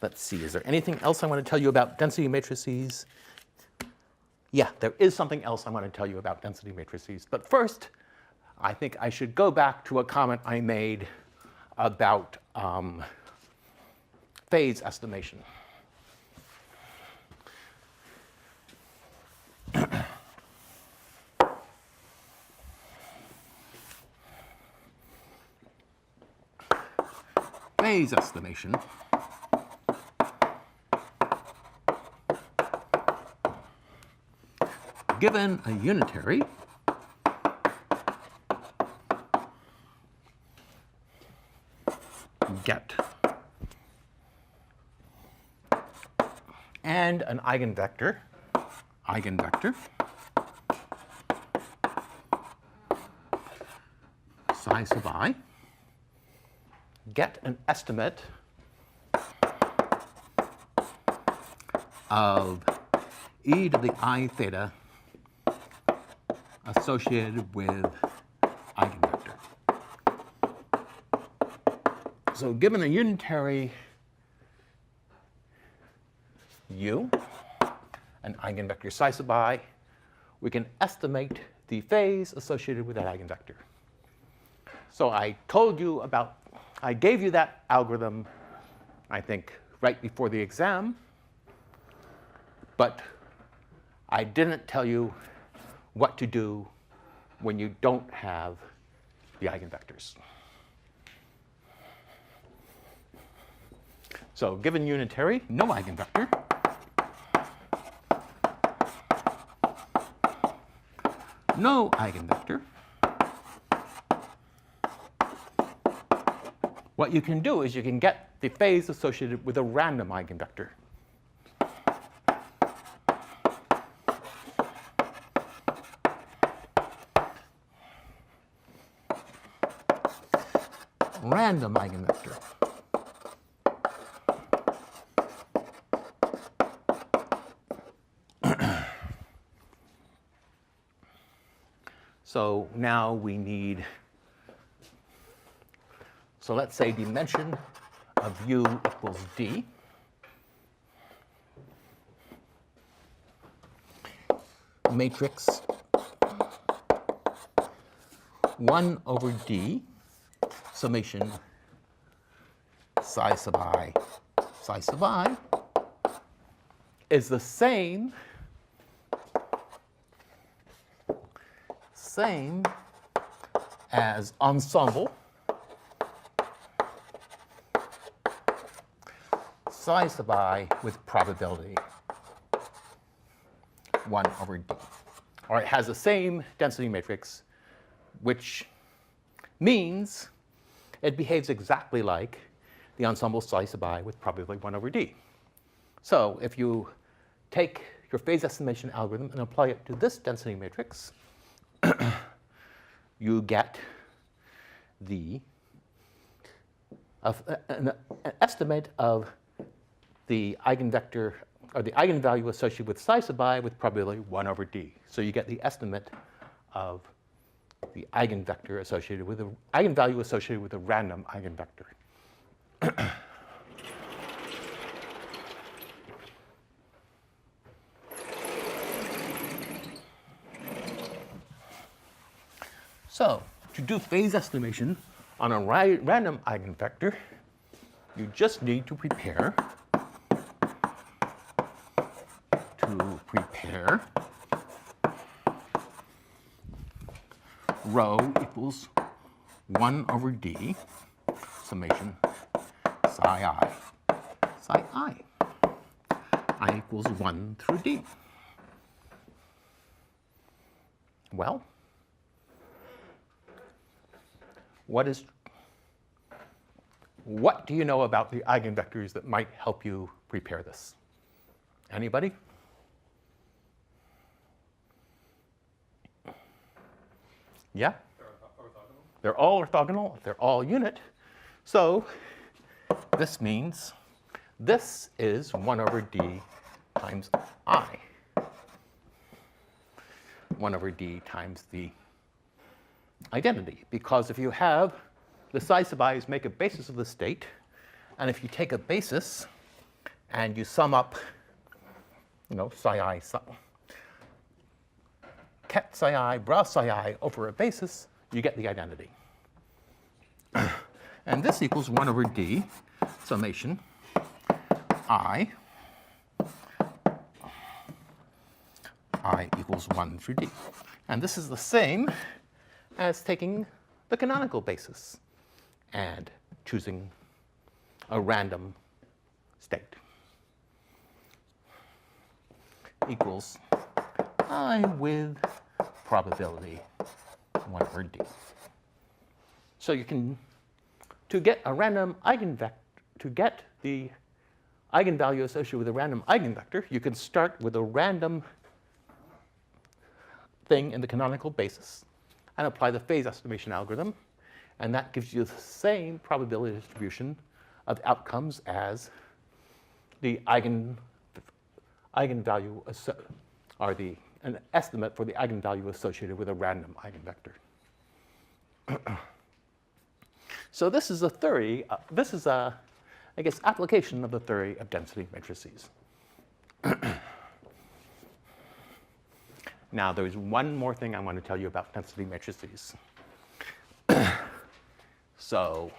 Let's see, is there anything else I want to tell you about density matrices? Yeah, there is something else I want to tell you about density matrices. But first, I think I should go back to a comment I made about phase estimation. Phase estimation given a unitary get and an eigenvector psi sub I, get an estimate of e to the I theta associated with eigenvector. So given a unitary u, an eigenvector psi sub I, we can estimate the phase associated with that eigenvector. So I gave you that algorithm, I think, right before the exam, but I didn't tell you what to do when you don't have the eigenvectors. So given unitary, no eigenvector, no eigenvector, what you can do is you can get the phase associated with a random eigenvector. Random eigenvector. So now we need, so let's say dimension of U equals D. Matrix 1 over D summation psi sub I is the same as ensemble psi sub I with probability 1 over D. Or it has the same density matrix, which means it behaves exactly like the ensemble psi sub I with probability 1 over D. So if you take your phase estimation algorithm and apply it to this density matrix, you get an estimate of the eigenvector or the eigenvalue associated with psi sub I with probability 1 over D. So you get the estimate of the eigenvector associated with the eigenvalue associated with a random eigenvector. So to do phase estimation on a random eigenvector, you just need to prepare rho equals 1 over D summation psi I equals 1 through D. Well, what do you know about the eigenvectors that might help you prepare this? Anybody? Yeah? They're all orthogonal. They're all unit. So this means this is 1 over D times I. 1 over D times the identity. Because if you have the psi sub i's make a basis of the state, and if you take a basis and you sum up, psi I, ket psi I, bra psi I over a basis, you get the identity. And this equals 1 over d summation I equals 1 through d. And this is the same as taking the canonical basis and choosing a random state. Equals I with probability 1 over d. So you can, to get a random eigenvector, to get the eigenvalue associated with a random eigenvector, you can start with a random thing in the canonical basis and apply the phase estimation algorithm, and that gives you the same probability distribution of outcomes as the eigenvalue, or an estimate for the eigenvalue associated with a random eigenvector. So this is a theory, this is a, I guess, application of the theory of density matrices. Now, there's one more thing I want to tell you about density matrices. So